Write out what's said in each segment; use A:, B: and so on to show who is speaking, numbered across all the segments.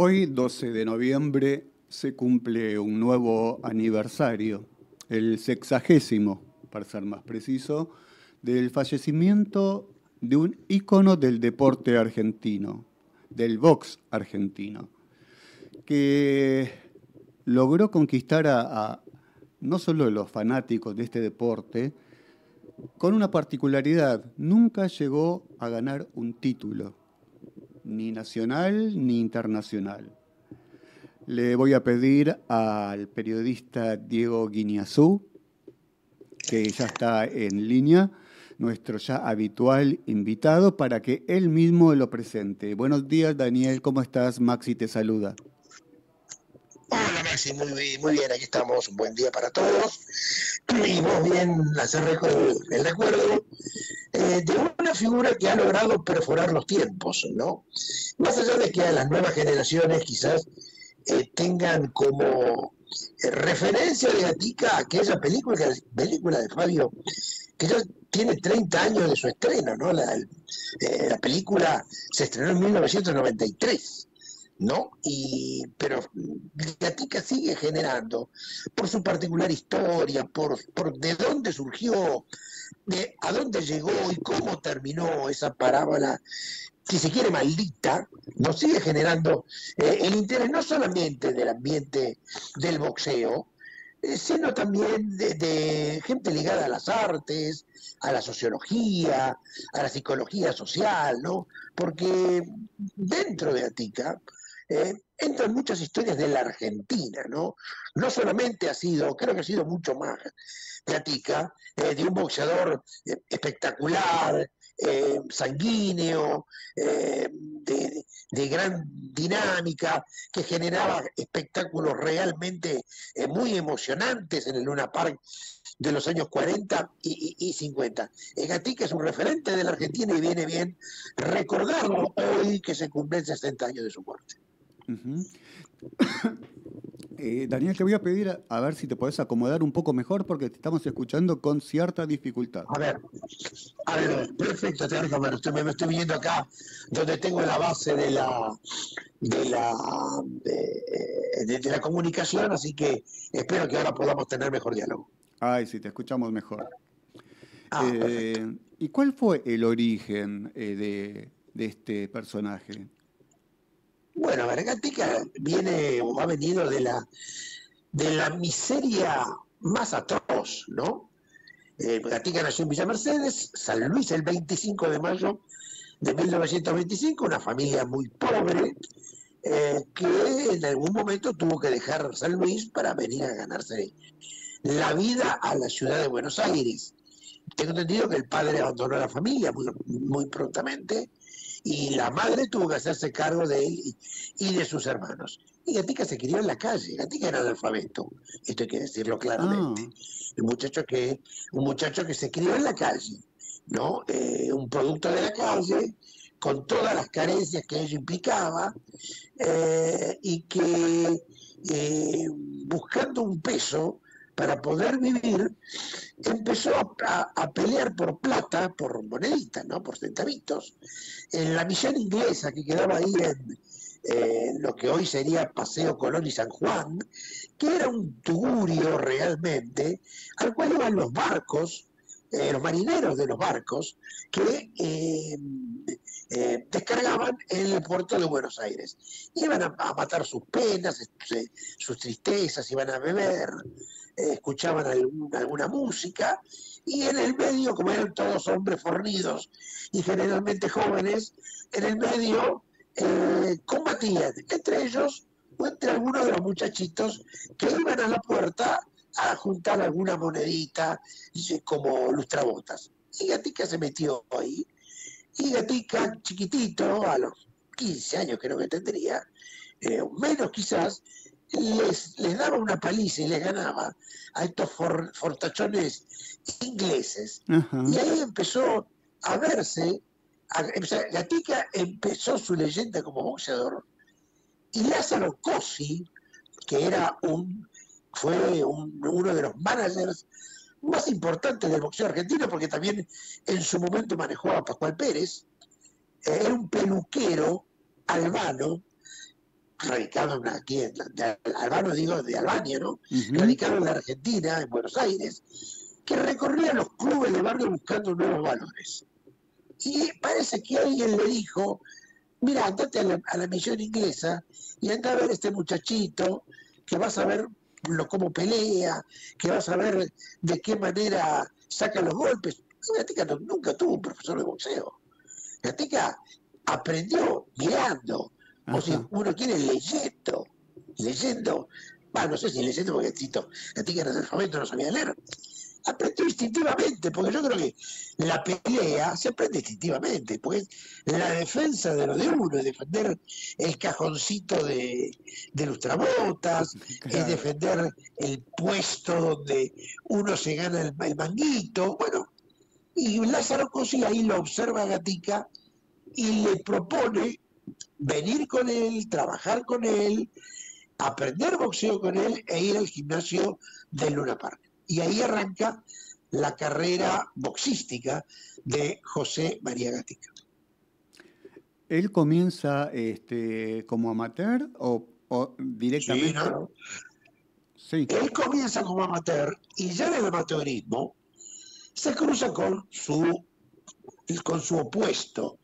A: Hoy, 12 de noviembre, se cumple un nuevo aniversario, el 60º, para ser más preciso, del fallecimiento de un ícono del deporte argentino, del box argentino, que logró conquistar a no solo los fanáticos de este deporte, con una particularidad: nunca llegó a ganar un título, ni nacional ni internacional. Le voy a pedir al periodista Diego Guiñazú, que ya está en línea, nuestro ya habitual invitado, para que él mismo lo presente. Buenos días, Daniel, ¿cómo estás? Maxi te saluda.
B: Hola Maxi, muy bien, aquí estamos, un buen día para todos. Y vos bien hacer el recuerdo de una figura que ha logrado perforar los tiempos, ¿no? Más allá de que a las nuevas generaciones quizás tengan como referencia de Gatica aquella película de Fabio, que ya tiene 30 años de su estreno, ¿no? La película se estrenó en 1993. ¿No? Pero Gatica sigue generando, por su particular historia, por de dónde surgió, de a dónde llegó y cómo terminó esa parábola, si se quiere maldita, nos sigue generando el interés no solamente del ambiente del boxeo, sino también de gente ligada a las artes, a la sociología, a la psicología social, ¿no? Porque dentro de Gatica entran muchas historias de la Argentina, ¿no? No solamente ha sido, creo que ha sido mucho más Gatica, de un boxeador espectacular, sanguíneo, de gran dinámica, que generaba espectáculos realmente muy emocionantes en el Luna Park de los años 40 y 50. Gatica es un referente de la Argentina y viene bien recordarlo hoy que se cumplen 60 años de su muerte.
A: Uh-huh. Daniel, te voy a pedir a ver si te podés acomodar un poco mejor, porque te estamos escuchando con cierta dificultad.
B: A ver, perfecto, me estoy viendo acá donde tengo la base de la comunicación, así que espero que ahora podamos tener mejor diálogo.
A: Ay, sí, te escuchamos mejor.
B: Perfecto.
A: ¿Y cuál fue el origen de este personaje?
B: Bueno, Gatica viene o ha venido de la miseria más atroz, ¿no? Gatica nació en Villa Mercedes, San Luis, el 25 de mayo de 1925, una familia muy pobre, que en algún momento tuvo que dejar San Luis para venir a ganarse la vida a la ciudad de Buenos Aires. Tengo entendido que el padre abandonó a la familia muy prontamente y la madre tuvo que hacerse cargo de él y de sus hermanos. Y Gatica se crió en la calle, Gatica era analfabeto, esto hay que decirlo claramente. Un muchacho que se crió en la calle, ¿no? Un producto de la calle, con todas las carencias que ello implicaba, y que buscando un peso para poder vivir, empezó a pelear por plata, por moneditas, ¿no? Por centavitos, en la misión inglesa que quedaba ahí en lo que hoy sería Paseo Colón y San Juan, que era un tugurio realmente, al cual iban los barcos, los marineros de los barcos, que descargaban en el puerto de Buenos Aires. Iban a matar sus penas, sus tristezas, iban a beber, escuchaban alguna música, y en el medio, como eran todos hombres fornidos y generalmente jóvenes, en el medio combatían entre ellos o entre algunos de los muchachitos que iban a la puerta a juntar alguna monedita como lustrabotas. Y Gatica se metió ahí, y Gatica, chiquitito, a los 15 años creo que tendría, menos quizás, les daba una paliza y les ganaba a estos fortachones ingleses.
A: Ajá.
B: Y ahí empezó a verse, Gatica empezó su leyenda como boxeador, y Lázaro Cosi, que fue uno de los managers más importantes del boxeo argentino, porque también en su momento manejó a Pascual Pérez, era un peluquero albano radicado aquí Albano, digo, de Albania, ¿no?
A: Ujú.
B: Radicado en la Argentina, en Buenos Aires, que recorría los clubes de barrio buscando nuevos valores. Y parece que alguien le dijo, mira, andate a la misión inglesa y anda a ver a este muchachito, que vas a ver cómo pelea, que vas a ver de qué manera saca los golpes. Gatica nunca tuvo un profesor de boxeo. Gatica aprendió mirando, o si
A: Ajá.
B: uno quiere leyendo, no sé si leyendo porque Gatica era analfabeto, no sabía leer, aprendió instintivamente, porque yo creo que la pelea se aprende instintivamente, porque es la defensa de lo de uno, es defender el cajoncito de lustrabotas, es
A: Claro.
B: defender el puesto donde uno se gana el manguito, bueno, y Lázaro Cosi ahí lo observa a Gatica y le propone venir con él, trabajar con él, aprender boxeo con él e ir al gimnasio de Luna Park. Y ahí arranca la carrera boxística de José María Gatica.
A: ¿Él comienza como amateur o
B: Sí,
A: directamente?
B: no.
A: Sí.
B: Él comienza como amateur y ya en el amateurismo se cruza con su opuesto,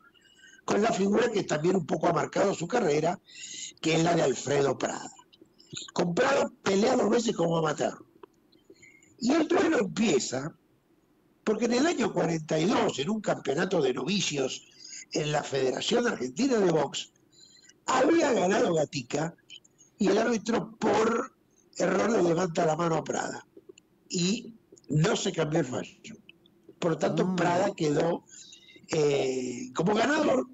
B: con la figura que también un poco ha marcado su carrera, que es la de Alfredo Prada. Con Prada pelea 2 veces como amateur. Y el duelo empieza porque en el año 42, en un campeonato de novicios en la Federación Argentina de Box, había ganado Gatica y el árbitro por error le levanta la mano a Prada y no se cambió el fallo. Por lo tanto,
A: Ah,
B: Prada quedó como ganador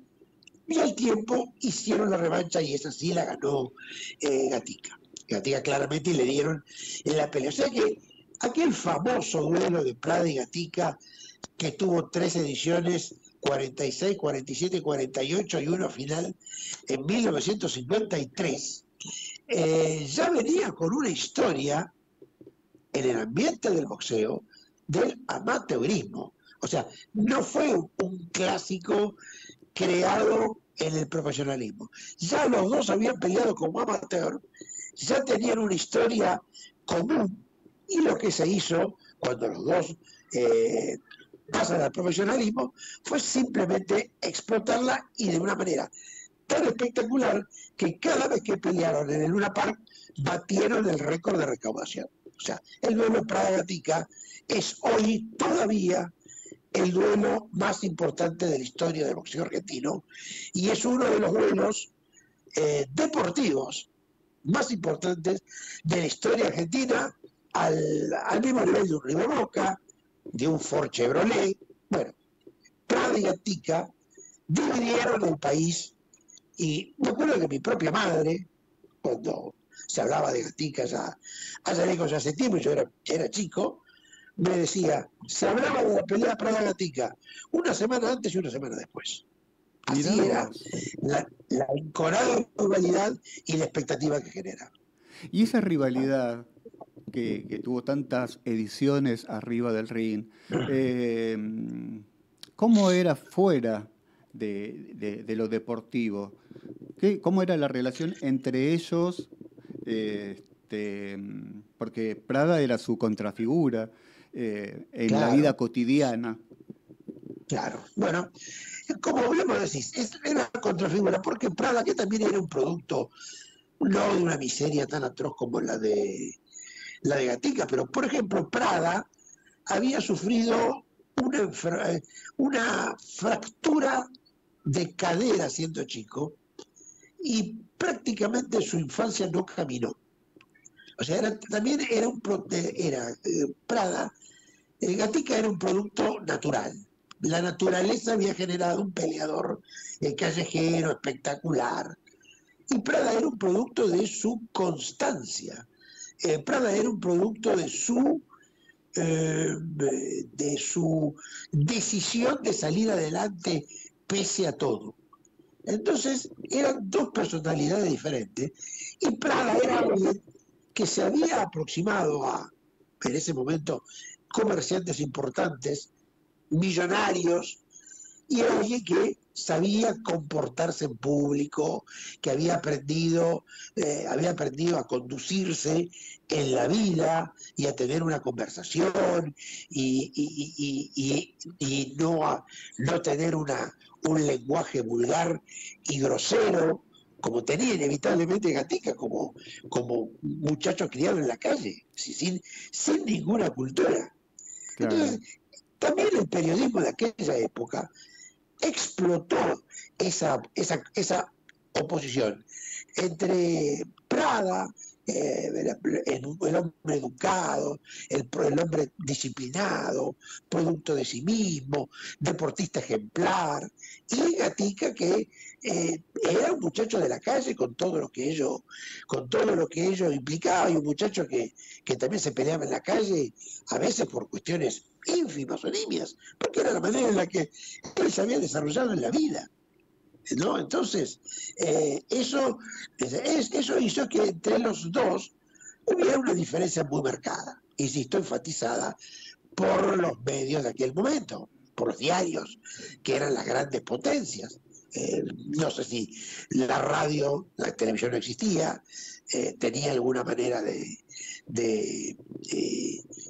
B: y al tiempo hicieron la revancha y esa sí la ganó Gatica. Gatica claramente y le dieron en la pelea. O sea que aquel famoso duelo de Prada y Gatica que tuvo 3 ediciones, 46, 47, 48 y una final en 1953, ya venía con una historia en el ambiente del boxeo del amateurismo. O sea, no fue un clásico creado en el profesionalismo. Ya los dos habían peleado como amateur, ya tenían una historia común y lo que se hizo cuando los dos pasan al profesionalismo fue simplemente explotarla y de una manera tan espectacular que cada vez que pelearon en el Luna Park batieron el récord de recaudación. O sea, el duelo Prada-Gatica es hoy todavía el duelo más importante de la historia del boxeo argentino y es uno de los duelos deportivos más importantes de la historia argentina al mismo nivel de un River Boca, de un Ford Chevrolet. Bueno, Prada y Gatica dividieron el país y me acuerdo que mi propia madre, cuando se hablaba de Gatica allá lejos hace tiempo, yo era chico, me decía, se hablaba de la pelea Prada-Gatica una semana antes y una semana después.
A: mirá
B: Así era
A: vos.
B: la encorada rivalidad y la expectativa que genera.
A: Y esa rivalidad que tuvo tantas ediciones arriba del ring, eh, ¿cómo era fuera de lo deportivo? ¿Cómo era la relación entre ellos? Porque Prada era su contrafigura en la vida
B: Claro,
A: cotidiana.
B: claro. Bueno, como bien vos decís, era contrafigura, porque Prada, que también era un producto no de una miseria tan atroz como la de Gatica, pero por ejemplo, Prada había sufrido una fractura de cadera siendo chico y prácticamente su infancia no caminó. O sea, también era Prada, Gatica era un producto natural. La naturaleza había generado un peleador callejero, espectacular. Y Prada era un producto de su constancia. Prada era un producto de su decisión de salir adelante pese a todo. Entonces eran dos personalidades diferentes y Prada era alguien que se había aproximado en ese momento, comerciantes importantes, millonarios, y era alguien que sabía comportarse en público, que había aprendido a conducirse en la vida y a tener una conversación y no tener un lenguaje vulgar y grosero, como tenía inevitablemente Gatica, como muchacho criado en la calle, sin ninguna cultura.
A: Claro.
B: Entonces, también el periodismo de aquella época explotó esa oposición entre Prada, el hombre educado, el hombre disciplinado, producto de sí mismo, deportista ejemplar, y Gatica, que era un muchacho de la calle con todo lo que ello implicaba, y un muchacho que también se peleaba en la calle, a veces por cuestiones ínfimas o nimias, porque era la manera en la que él se había desarrollado en la vida, ¿no? Entonces, eso hizo que entre los dos hubiera una diferencia muy marcada, insisto, enfatizada por los medios de aquel momento, por los diarios, que eran las grandes potencias. No sé si la televisión no existía, tenía alguna manera de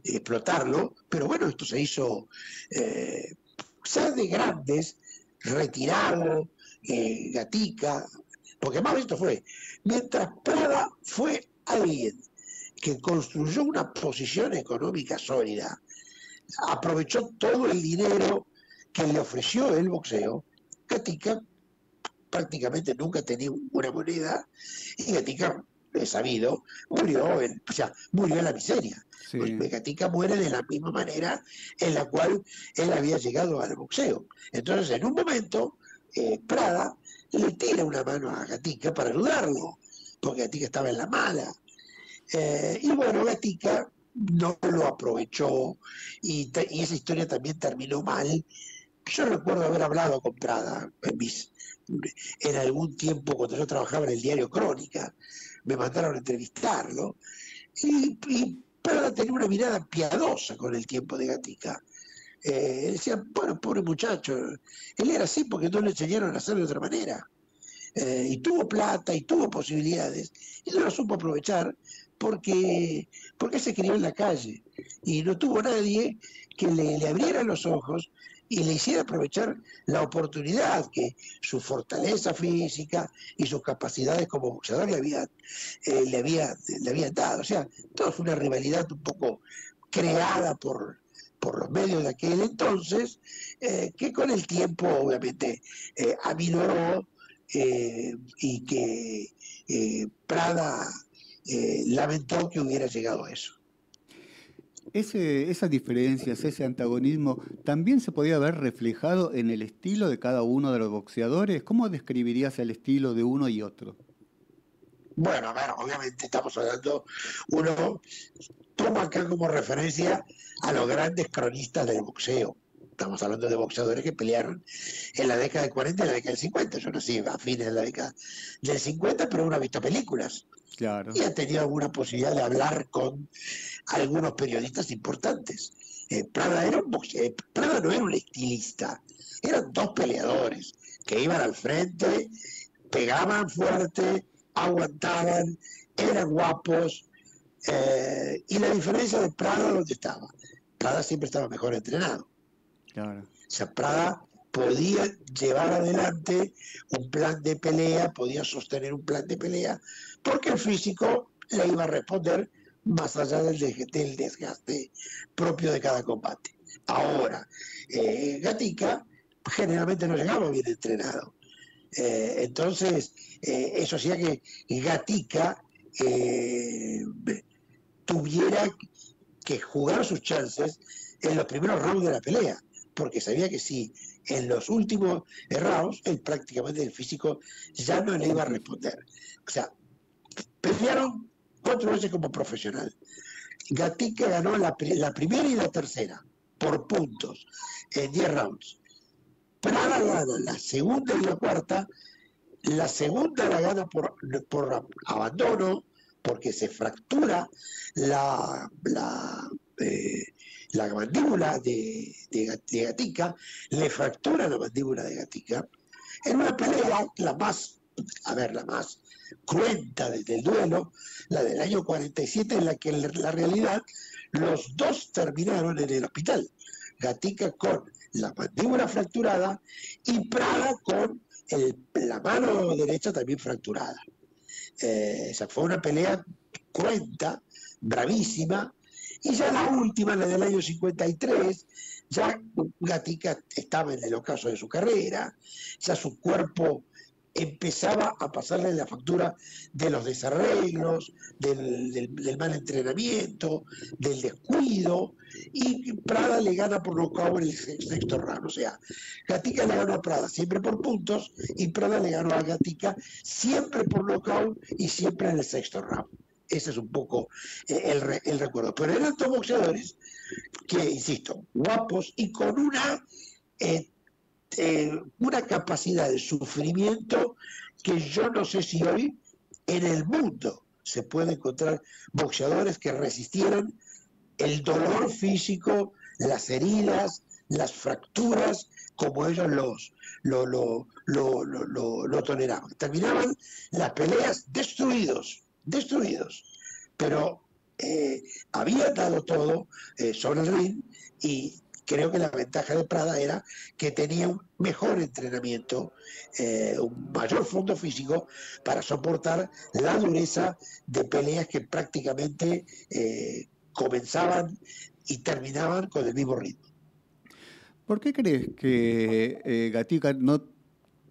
B: explotarlo, pero bueno, esto se hizo ya de grandes, retirado, Gatica, porque más esto fue, mientras Prada fue alguien que construyó una posición económica sólida, aprovechó todo el dinero que le ofreció el boxeo, Gatica prácticamente nunca tenía una moneda, y Gatica, es sabido, murió en la miseria. Pues
A: Sí.
B: Gatica muere de la misma manera en la cual él había llegado al boxeo. Entonces, en un momento, Prada le tira una mano a Gatica para ayudarlo, porque Gatica estaba en la mala. Y bueno, Gatica no lo aprovechó y esa historia también terminó mal. Yo recuerdo haber hablado con Prada en algún tiempo cuando yo trabajaba en el diario Crónica, me mandaron a entrevistarlo y Prada tenía una mirada piadosa con el tiempo de Gatica. Decía, bueno, pobre muchacho, él era así porque no le enseñaron a hacerlo de otra manera. Y tuvo plata y tuvo posibilidades y no lo supo aprovechar porque se crió en la calle y no tuvo nadie que le abriera los ojos y le hiciera aprovechar la oportunidad que su fortaleza física y sus capacidades como boxeador le habían dado. O sea, todo fue una rivalidad un poco creada por los medios de aquel entonces, que con el tiempo obviamente aminoró, y que Prada lamentó que hubiera llegado a eso.
A: Esas diferencias, ese antagonismo, ¿también se podía ver reflejado en el estilo de cada uno de los boxeadores? ¿Cómo describirías el estilo de uno y otro?
B: Bueno, a ver, obviamente estamos hablando, uno toma acá como referencia a los grandes cronistas del boxeo. Estamos hablando de boxeadores que pelearon en la década del 40 y en la década del 50. Yo nací a fines de la década del 50, pero uno ha visto películas y
A: Claro.
B: ha tenido alguna posibilidad de hablar con algunos periodistas importantes. Prada no era un estilista, eran dos peleadores que iban al frente, pegaban fuerte, aguantaban, eran guapos, y la diferencia de Prada, ¿dónde estaba? Prada siempre estaba mejor entrenado.
A: Claro.
B: O sea, Prada podía llevar adelante un plan de pelea, podía sostener un plan de pelea, porque el físico le iba a responder más allá del desgaste propio de cada combate. Ahora, Gatica generalmente no llegaba bien entrenado. Entonces, eso hacía que Gatica tuviera que jugar sus chances en los primeros rounds de la pelea, porque sabía que si en los últimos rounds, él prácticamente el físico ya no le iba a responder. O sea, pelearon 4 veces como profesional. Gatica ganó la primera y la tercera por puntos en 10 rounds. Prada gana la segunda y la cuarta. La segunda la gana por abandono, porque se fractura la la mandíbula de Gatica, le fractura la mandíbula de Gatica, en una pelea la más cruenta del duelo, la del año 47, en la que la realidad los dos terminaron en el hospital. Gatica con la mandíbula fracturada y Prada con la mano derecha también fracturada. Esa fue una pelea cruenta, bravísima, y ya la última, la del año 53, ya Gatica estaba en el ocaso de su carrera, ya su cuerpo empezaba a pasarle la factura de los desarreglos, del mal entrenamiento, del descuido, y Prada le gana por nocaut en el sexto round. O sea, Gatica le ganó a Prada siempre por puntos y Prada le ganó a Gatica siempre por nocaut y siempre en el sexto round. Ese es un poco el recuerdo. Pero eran dos boxeadores que, insisto, guapos y con una capacidad de sufrimiento que yo no sé si hoy en el mundo se puede encontrar boxeadores que resistieran el dolor físico, las heridas, las fracturas, como ellos lo toleraban. Terminaban las peleas destruidos, pero habían dado todo sobre el ring, y creo que la ventaja de Prada era que tenía un mejor entrenamiento, un mayor fondo físico para soportar la dureza de peleas que prácticamente comenzaban y terminaban con el mismo ritmo.
A: ¿Por qué crees que Gatica no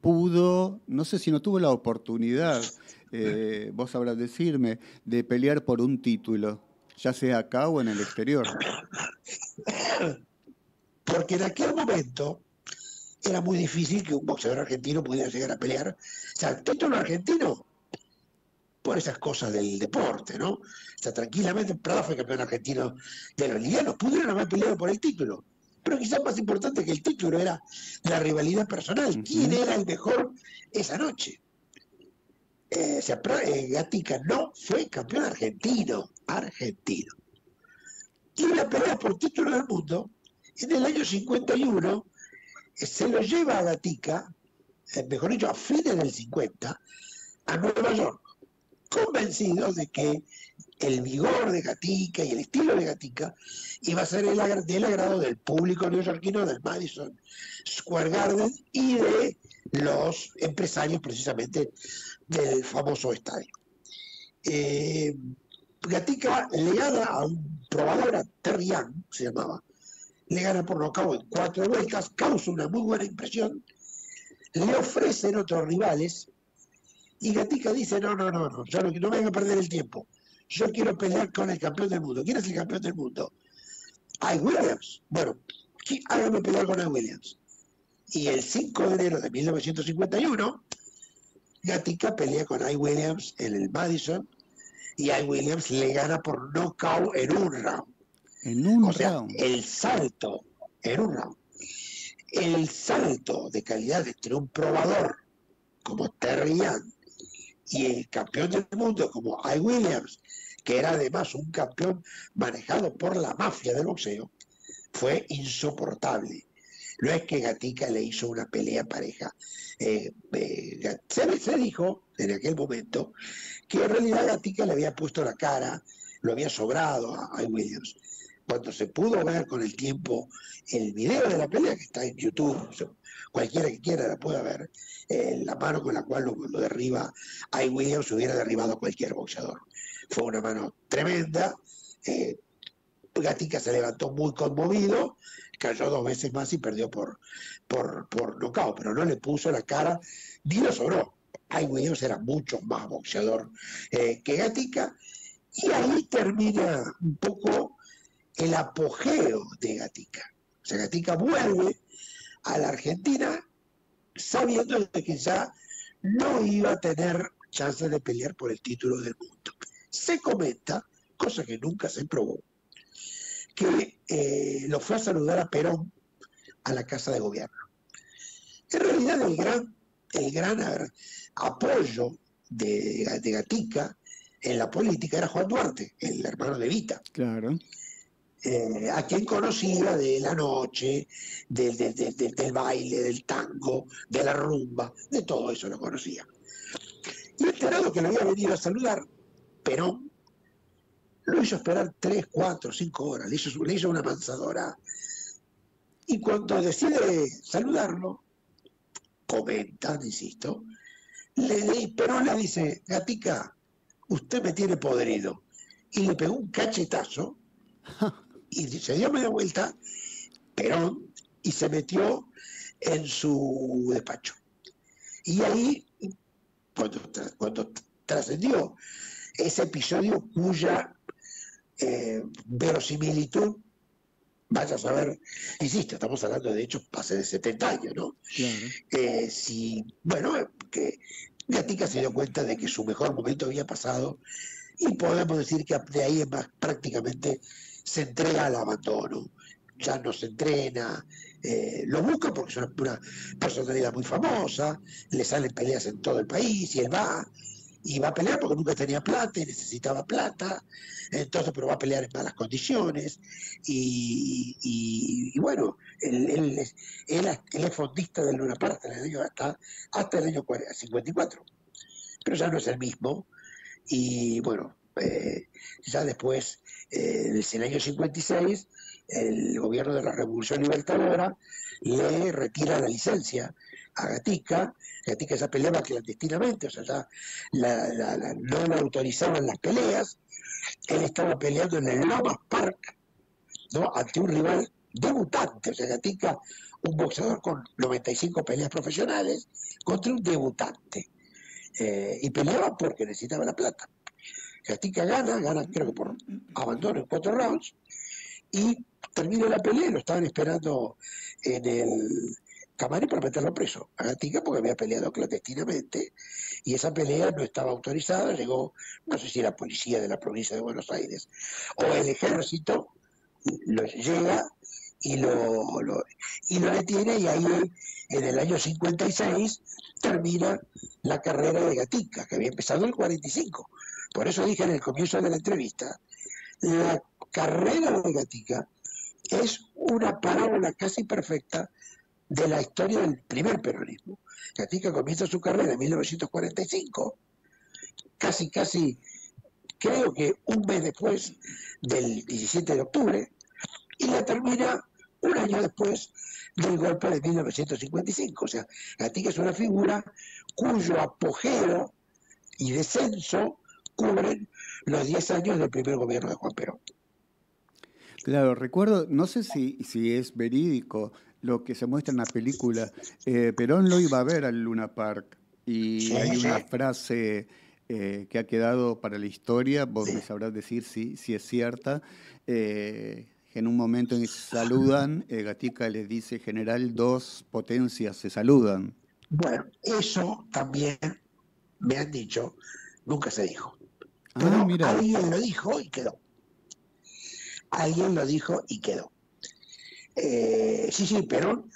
A: pudo, no sé si no tuvo la oportunidad, vos sabrás decirme, de pelear por un título, ya sea acá o en el exterior?
B: Porque en aquel momento era muy difícil que un boxeador argentino pudiera llegar a pelear. O sea, el título argentino, por esas cosas del deporte, ¿no? O sea, tranquilamente Prada fue campeón argentino de los livianos, pudieron haber peleado por el título. Pero quizás más importante que el título era la rivalidad personal. ¿Quién era el mejor esa noche? O sea, Gatica no fue campeón argentino. Y la pelea por título del mundo, en el año 51, se lo lleva a Gatica, mejor dicho, a fines del 50, a Nueva York, convencido de que el vigor de Gatica y el estilo de Gatica iba a ser del agrado del público neoyorquino, del Madison Square Garden y de los empresarios precisamente del famoso estadio. Gatica le gana a un probador, a Terry Young, se llamaba, le gana por nocaut en 4 vueltas, causa una muy buena impresión, le ofrecen otros rivales, y Gatica dice, no, yo no me voy a perder el tiempo, yo quiero pelear con el campeón del mundo. ¿Quién es el campeón del mundo? Ike Williams. Bueno, hágame pelear con Ike Williams. Y el 5 de enero de 1951, Gatica pelea con Ike Williams en el Madison, y Ike Williams le gana por nocaut en un round.
A: En un
B: o sea,
A: round.
B: El salto de calidad entre un probador como Terry Young y el campeón del mundo como Ike Williams, que era además un campeón manejado por la mafia del boxeo, fue insoportable. No es que Gatica le hizo una pelea pareja. Se dijo en aquel momento que en realidad Gatica le había puesto la cara, lo había sobrado a Ike Williams. Cuando se pudo ver con el tiempo el video de la pelea, que está en YouTube, cualquiera que quiera la pueda ver, la mano con la cual lo derriba Ike Williams hubiera derribado a cualquier boxeador. Fue una mano tremenda. Gatica se levantó muy conmovido, cayó 2 veces más y perdió por nocaut, pero no le puso la cara ni lo sobró. Ike Williams era mucho más boxeador que Gatica, y ahí termina un poco el apogeo de Gatica. O sea, Gatica vuelve a la Argentina sabiendo de que ya no iba a tener chance de pelear por el título del mundo. Se comenta, cosa que nunca se probó, que lo fue a saludar a Perón a la Casa de Gobierno. En realidad el gran apoyo de Gatica en la política era Juan Duarte, el hermano de Evita.
A: Claro.
B: a quien conocía de la noche, del baile, del tango, de la rumba, de todo eso lo conocía. Y enterado que lo había venido a saludar, Perón lo hizo esperar 3, 4, 5 horas, le hizo una mansadora. Y cuando decide saludarlo, comentan, insisto, Perón le dice, Gatica, usted me tiene podrido. Y le pegó un cachetazo y se dio media vuelta, Perón, y se metió en su despacho. Y ahí, cuando trascendió ese episodio cuya verosimilitud, vaya a saber, insisto, estamos hablando de hechos hace de 70 años, ¿no?
A: Claro.
B: Que Gatica se dio cuenta de que su mejor momento había pasado y podemos decir que de ahí en más prácticamente se entrega al abandono. Ya no se entrena, lo busca porque es una personalidad muy famosa, le salen peleas en todo el país y él va a pelear porque nunca tenía plata y necesitaba plata, entonces, pero va a pelear en malas condiciones y bueno, él es fondista del Luna Park hasta el año 54, pero ya no es el mismo. Y bueno, ya después, en el año 56, el gobierno de la Revolución Libertadora le retira la licencia a Gatica. Gatica ya peleaba clandestinamente, o sea, ya no le autorizaban las peleas. Él estaba peleando en el Lomas Park, ¿no?, ante un rival debutante, o sea, Gatica, un boxeador con 95 peleas profesionales, contra un debutante. Y peleaba porque necesitaba la plata. Gatica gana creo que por abandono en 4 rounds, y termina la pelea, lo estaban esperando en el camarín para meterlo preso a Gatica porque había peleado clandestinamente y esa pelea no estaba autorizada. Llegó, no sé si la policía de la provincia de Buenos Aires o el ejército, lo llega y lo detiene, y ahí en el año 56 termina la carrera de Gatica, que había empezado en el 45. Por eso dije en el comienzo de la entrevista, la carrera de Gatica es una parábola casi perfecta de la historia del primer peronismo. Gatica comienza su carrera en 1945, casi, creo que un mes después del 17 de octubre, y la termina un año después del golpe de 1955. O sea, Gatica es una figura cuyo apogeo y descenso cubren los 10 años del primer gobierno de Juan Perón.
A: Claro, recuerdo, no sé si es verídico lo que se muestra en la película. Perón lo iba a ver al Luna Park y
B: Sí,
A: hay
B: sí.
A: una frase que ha quedado para la historia, vos
B: Sí.
A: me sabrás decir si es cierta, en un momento en que se saludan, Gatica le dice, general, dos potencias se saludan.
B: Bueno, eso también me han dicho, nunca se dijo.
A: Ah,
B: Pero
A: mira.
B: alguien lo dijo y quedó. Alguien lo dijo y quedó. Sí, Perón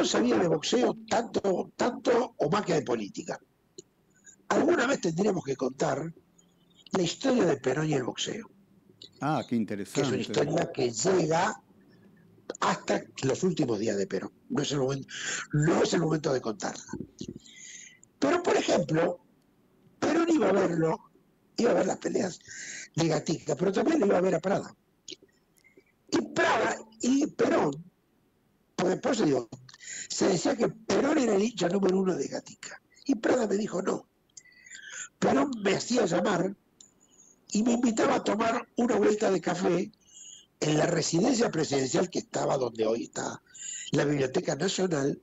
B: sabía de boxeo tanto o más que de política. Alguna vez tendríamos que contar la historia de Perón y el boxeo,
A: Ah, qué
B: que es una
A: interesante.
B: historia que llega hasta los últimos días de Perón. No es el momento de contarla. Pero, por ejemplo, Perón iba a ver las peleas de Gatica, pero también lo iba a ver a Prada. Y Perón, por eso digo, se decía que Perón era el hincha número 1 de Gatica. Y Prada me dijo no. Perón me hacía llamar y me invitaba a tomar una vuelta de café en la residencia presidencial que estaba donde hoy está la Biblioteca Nacional,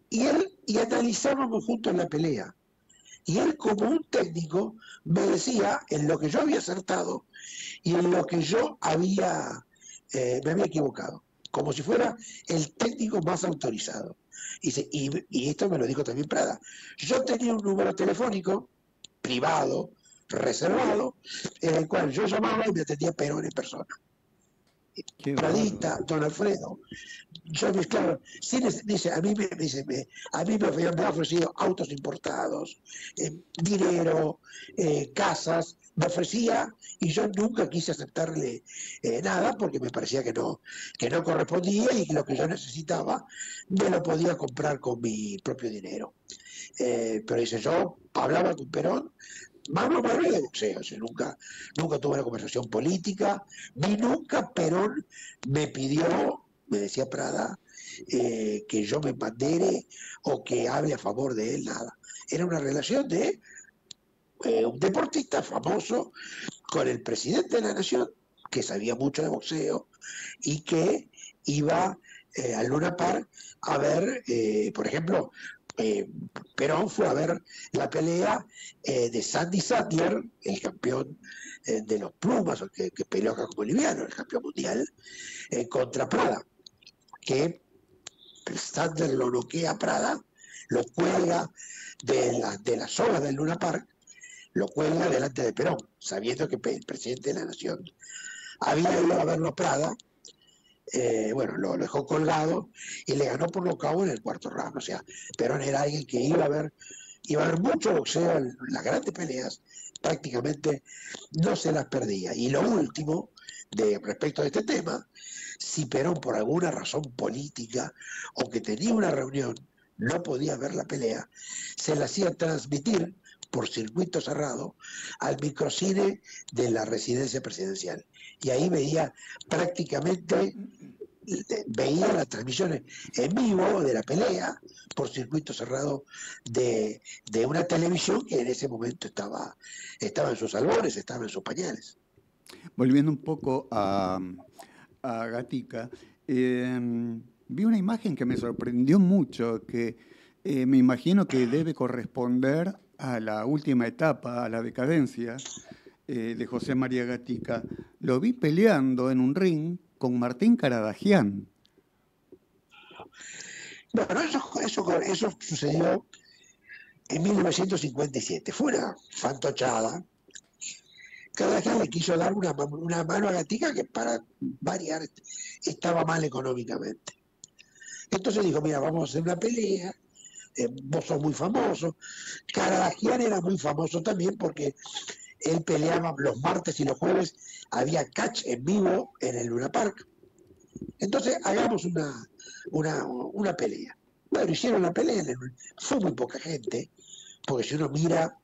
B: y analizábamos juntos la pelea. Y él, como un técnico, me decía en lo que yo había acertado y en lo que yo me había equivocado, como si fuera el técnico más autorizado. Y esto me lo dijo también Prada. Yo tenía un número telefónico privado, reservado, en el cual yo llamaba y me atendía Perón en persona.
A: Qué
B: Pradita,
A: bárbaro.
B: don Alfredo. Yo claro, sí, dice, a mí me ha ofrecido autos importados, dinero, casas, me ofrecía y yo nunca quise aceptarle nada porque me parecía que no correspondía y que lo que yo necesitaba me lo podía comprar con mi propio dinero. Pero dice, yo hablaba con Perón, mano a mano de boxeo, o sea, nunca tuve una conversación política, ni nunca Perón me pidió, me decía Prada, que yo me bandere o que hable a favor de él, nada. Era una relación de un deportista famoso con el presidente de la nación, que sabía mucho de boxeo y que iba al Luna Park a ver, por ejemplo, eh, Perón fue a ver la pelea de Sandy Sattler, el campeón de los plumas, que peleó acá como boliviano, el campeón mundial, contra Prada, que Sattler lo noquea a Prada, lo cuelga de las sogas del Luna Park, lo cuelga delante de Perón, sabiendo que el presidente de la nación había ido a verlo a Prada. Bueno, lo dejó colgado y le ganó por nocaut en el cuarto round. O sea, Perón era alguien que iba a ver mucho boxeo en las grandes peleas, prácticamente no se las perdía. Y lo último, respecto a este tema, si Perón por alguna razón política o que tenía una reunión no podía ver la pelea, se la hacía transmitir por circuito cerrado al microcine de la residencia presidencial. Y ahí veía las transmisiones en vivo de la pelea por circuito cerrado de una televisión que en ese momento estaba en sus albores, estaba en sus pañales.
A: Volviendo un poco a Gatica, vi una imagen que me sorprendió mucho, que me imagino que debe corresponder a la última etapa, a la decadencia de José María Gatica. Lo vi peleando en un ring con Martín Caradagian.
B: Bueno, eso sucedió en 1957. Fue una fantochada. Caradagian le quiso dar una mano a Gatica que para variar estaba mal económicamente. Entonces dijo, mira, vamos a hacer una pelea, vos sos muy famoso. Caradagian era muy famoso también porque él peleaba los martes y los jueves, había catch en vivo en el Luna Park. Entonces hagamos una pelea. Bueno, hicieron la pelea, fue muy poca gente, porque si uno mira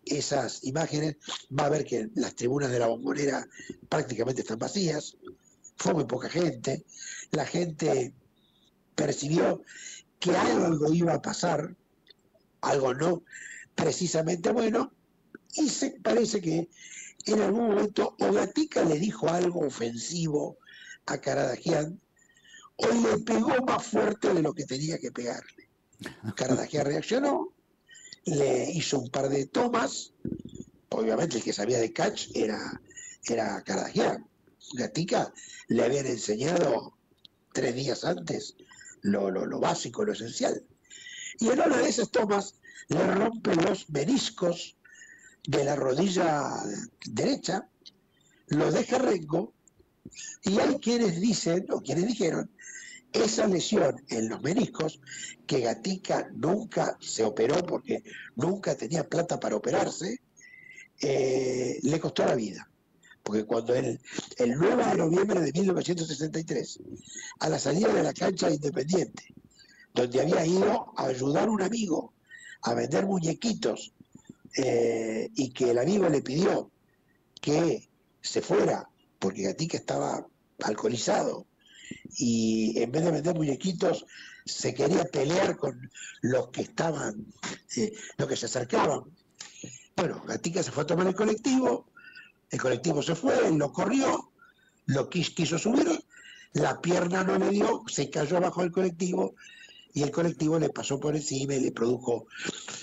B: esas imágenes va a ver que las tribunas de la Bombonera prácticamente están vacías, fue muy poca gente, la gente percibió que algo iba a pasar, algo no precisamente bueno, y parece que en algún momento o Gatica le dijo algo ofensivo a Caradagian o le pegó más fuerte de lo que tenía que pegarle. Caradagian reaccionó, le hizo un par de tomas, obviamente el que sabía de catch era Caradagian. Gatica le habían enseñado 3 días antes lo básico, lo esencial. Y en una de esas tomas le rompe los meniscos de la rodilla derecha, lo deja rengo, y hay quienes dicen, o quienes dijeron, esa lesión en los meniscos, que Gatica nunca se operó porque nunca tenía plata para operarse, le costó la vida. Porque cuando el 9 de noviembre de 1963, a la salida de la cancha de Independiente, donde había ido a ayudar a un amigo a vender muñequitos, y que el amigo le pidió que se fuera porque Gatica estaba alcoholizado y en vez de vender muñequitos se quería pelear con los que estaban, los que se acercaban. Bueno, Gatica se fue a tomar el colectivo se fue, lo corrió, lo quiso subir, la pierna no le dio, se cayó abajo del colectivo y el colectivo le pasó por encima y le produjo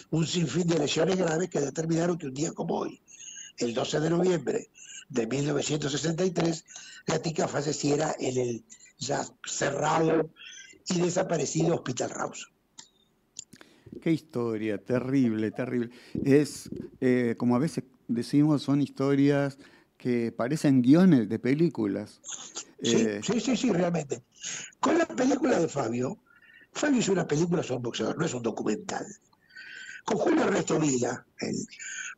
B: un sinfín de lesiones graves que determinaron que un día como hoy, el 12 de noviembre de 1963, Gatica falleciera en el ya cerrado y desaparecido Hospital Rawson.
A: Qué historia, terrible, terrible. Es, como a veces decimos, son historias que parecen guiones de películas.
B: Sí, realmente. Con la película de Fabio hizo una película sobre un boxeador, no es un documental. Con Julio Ernesto Vila,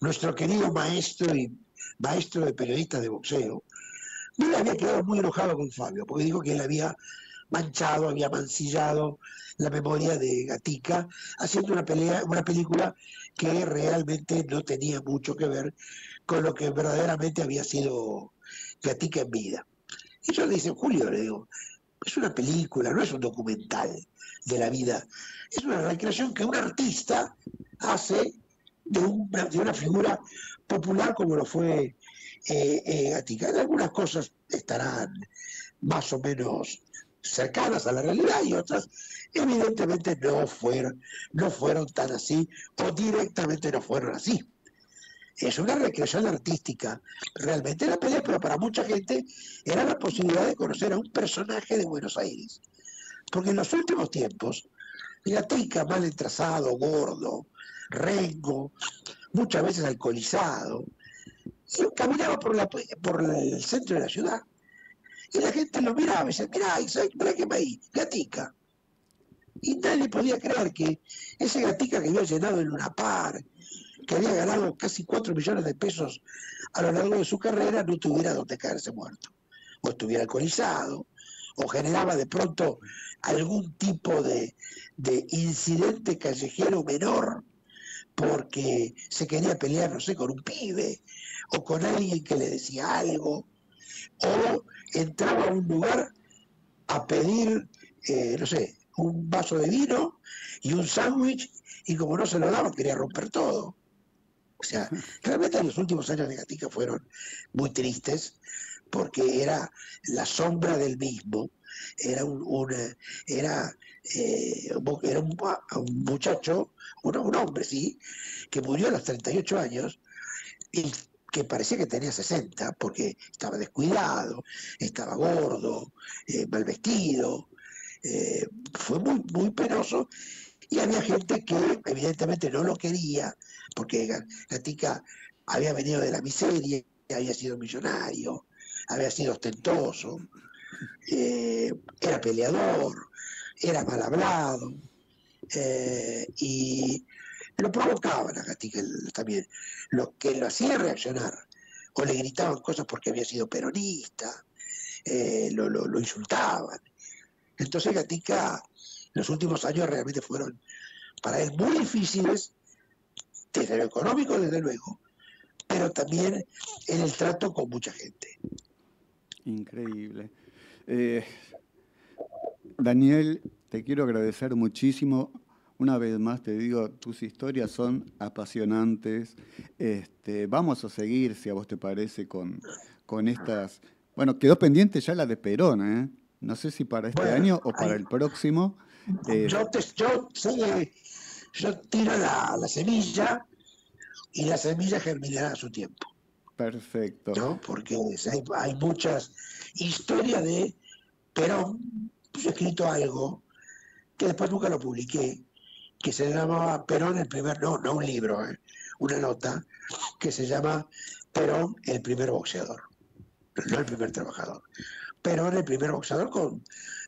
B: nuestro querido maestro de periodistas de boxeo, Vila había quedado muy enojado con Fabio, porque dijo que él había manchado, había mancillado la memoria de Gatica, haciendo una película que realmente no tenía mucho que ver con lo que verdaderamente había sido Gatica en vida. Y yo le dice, Julio, le digo, es una película, no es un documental de la vida, es una recreación que un artista hace de una figura popular como lo fue Gatica. Algunas cosas estarán más o menos cercanas a la realidad y otras evidentemente no fueron tan así o directamente no fueron así. Es una recreación artística realmente la pelea, pero para mucha gente era la posibilidad de conocer a un personaje de Buenos Aires. Porque en los últimos tiempos, Gatica, mal entrasado, gordo, rengo, muchas veces alcoholizado, caminaba por el centro de la ciudad y la gente lo miraba y decía, mirá que ahí, Gatica. Y nadie podía creer que ese Gatica que había llenado el Luna Park, que había ganado casi 4 millones de pesos a lo largo de su carrera, no tuviera donde caerse muerto. O estuviera alcoholizado, o generaba de pronto algún tipo de incidente callejero menor, porque se quería pelear, no sé, con un pibe, o con alguien que le decía algo, o entraba a un lugar a pedir, no sé, un vaso de vino y un sándwich, y como no se lo daban, quería romper todo. O sea, realmente los últimos años de Gatica fueron muy tristes, porque era la sombra del mismo, era un muchacho, un hombre, sí, que murió a los 38 años y que parecía que tenía 60, porque estaba descuidado, estaba gordo, mal vestido, fue muy, muy penoso, y había gente que evidentemente no lo quería, porque Gatica había venido de la miseria, había sido millonario, había sido ostentoso, era peleador, era mal hablado, y lo provocaban a Gatica también, lo que lo hacía reaccionar, o le gritaban cosas porque había sido peronista, lo insultaban. Entonces Gatica, los últimos años realmente fueron para él muy difíciles, desde lo económico desde luego, pero también en el trato con mucha gente.
A: Increíble. Daniel, te quiero agradecer muchísimo. Una vez más te digo, tus historias son apasionantes. Vamos a seguir, si a vos te parece, con estas. Bueno, quedó pendiente ya la de Perón, ¿eh? No sé si para este año o para el próximo.
B: Yo tiro la semilla y la semilla germinará a su tiempo.
A: Perfecto.
B: ¿No? Porque hay muchas historias de Perón. Yo he escrito algo que después nunca lo publiqué, que se llamaba Perón el primer, no un libro, una nota, que se llama Perón el primer boxeador, no el primer trabajador. Perón el primer boxeador, con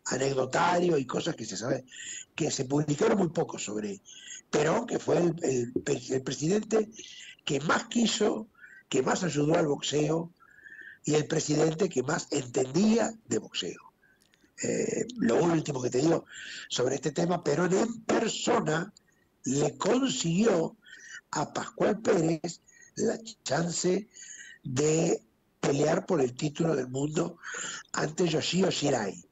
B: anecdotario y cosas que se sabe, que se publicaron muy poco sobre Perón, que fue el presidente que más quiso, que más ayudó al boxeo, y el presidente que más entendía de boxeo. Lo último que te digo sobre este tema, Perón en persona le consiguió a Pascual Pérez la chance de pelear por el título del mundo ante Yoshio Shirai.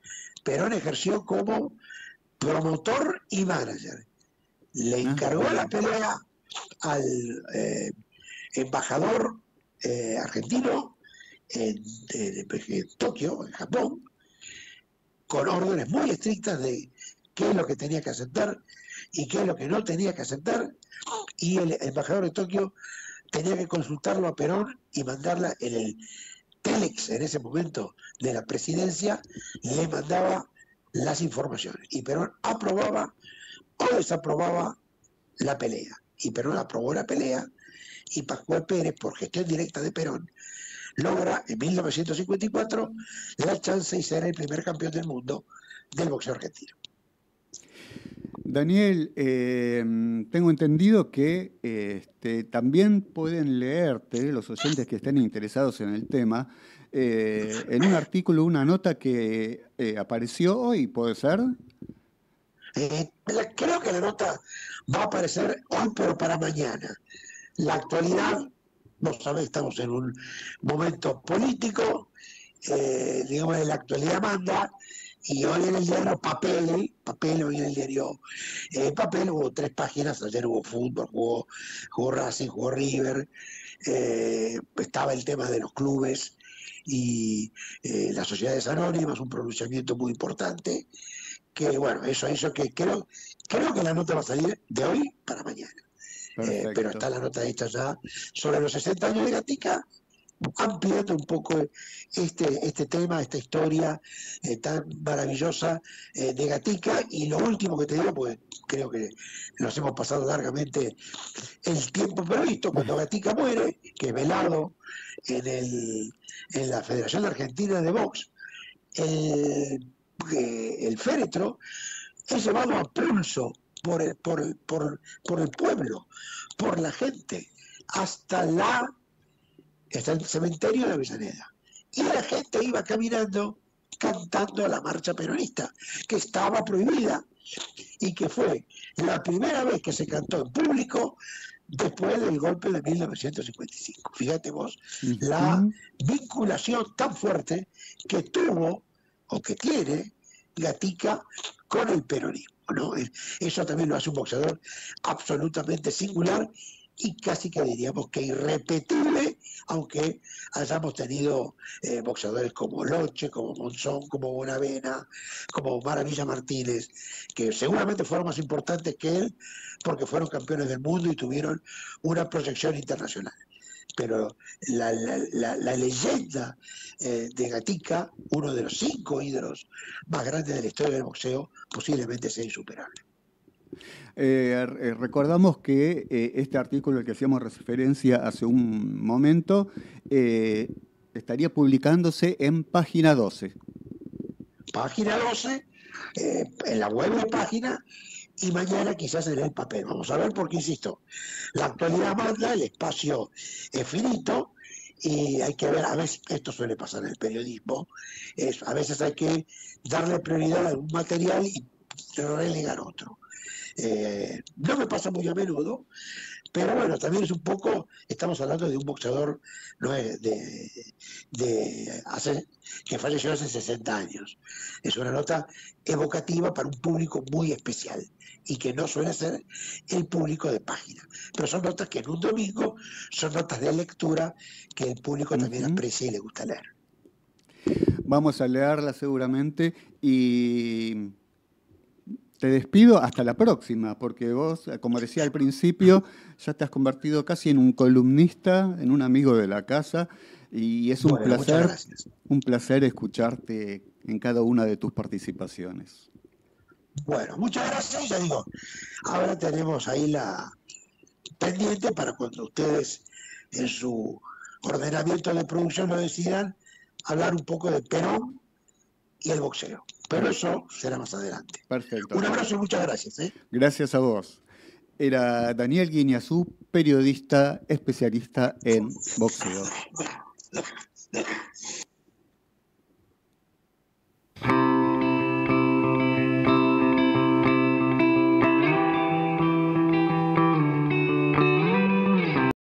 B: Perón ejerció como promotor y manager. Le encargó la pelea al embajador argentino en Tokio, en Japón, con órdenes muy estrictas de qué es lo que tenía que aceptar y qué es lo que no tenía que aceptar, y el embajador de Tokio tenía que consultarlo a Perón y mandarla en el Telex en ese momento de la presidencia, le mandaba las informaciones, y Perón aprobaba o desaprobaba la pelea, y Perón aprobó la pelea, y Pascual Pérez, por gestión directa de Perón, logra en 1954 la chance y ser el primer campeón del mundo del boxeo argentino.
A: Daniel, tengo entendido que también pueden leerte, los oyentes que estén interesados en el tema, en un artículo, una nota que apareció hoy, ¿puede ser?
B: Creo que la nota va a aparecer hoy, pero para mañana. La actualidad, vos sabés, estamos en un momento político, digamos, la actualidad manda, y hoy en el diario Papel, hoy en el diario Papel hubo 3 páginas, ayer hubo fútbol, jugó Racing, jugó River, estaba el tema de los clubes y las sociedades anónimas, un pronunciamiento muy importante, que bueno, eso que creo que la nota va a salir de hoy para mañana. Pero está la nota hecha ya sobre los 60 años de Gatica, ampliando un poco este tema, esta historia tan maravillosa de Gatica. Y lo último que te digo, pues creo que nos hemos pasado largamente el tiempo previsto, cuando Gatica muere, que es velado en la Federación Argentina de Box, el féretro es llevado a pulso por el pueblo, por la gente, hasta el cementerio de Avellaneda. Y la gente iba caminando cantando la marcha peronista, que estaba prohibida y que fue la primera vez que se cantó en público después del golpe de 1955. Fíjate vos, la vinculación tan fuerte que tuvo o que tiene Gatica con el peronismo, ¿no? Eso también lo hace un boxeador absolutamente singular y casi que diríamos que irrepetible, aunque hayamos tenido boxeadores como Loche, como Monzón, como Bonavena, como Maravilla Martínez, que seguramente fueron más importantes que él porque fueron campeones del mundo y tuvieron una proyección internacional. Pero la leyenda de Gatica, uno de los 5 ídolos más grandes de la historia del boxeo, posiblemente sea insuperable.
A: Recordamos que este artículo al que hacíamos referencia hace un momento estaría publicándose en Página 12.
B: Página 12, en la web de Página, y mañana quizás en el papel. Vamos a ver, porque insisto, la actualidad manda, el espacio es finito, y hay que ver, a veces, esto suele pasar en el periodismo, a veces hay que darle prioridad a un material y relegar otro. No me pasa muy a menudo, pero bueno, también es un poco, estamos hablando de un boxeador, ¿no? Que falleció hace 60 años. Es una nota evocativa para un público muy especial y que no suele ser el público de página. Pero son notas que en un domingo son notas de lectura que el público también aprecia y le gusta leer.
A: Vamos a leerla seguramente y te despido hasta la próxima, porque vos, como decía al principio, ya te has convertido casi en un columnista, en un amigo de la casa, y es un placer escucharte en cada una de tus participaciones.
B: Bueno, muchas gracias, ya digo, ahora tenemos ahí la pendiente para cuando ustedes en su ordenamiento de producción lo decidan, hablar un poco de Perón y el boxeo. Pero eso será más adelante.
A: Perfecto.
B: Un abrazo y muchas gracias.
A: Gracias a vos. Era Daniel Guiñazú, periodista especialista en boxeo.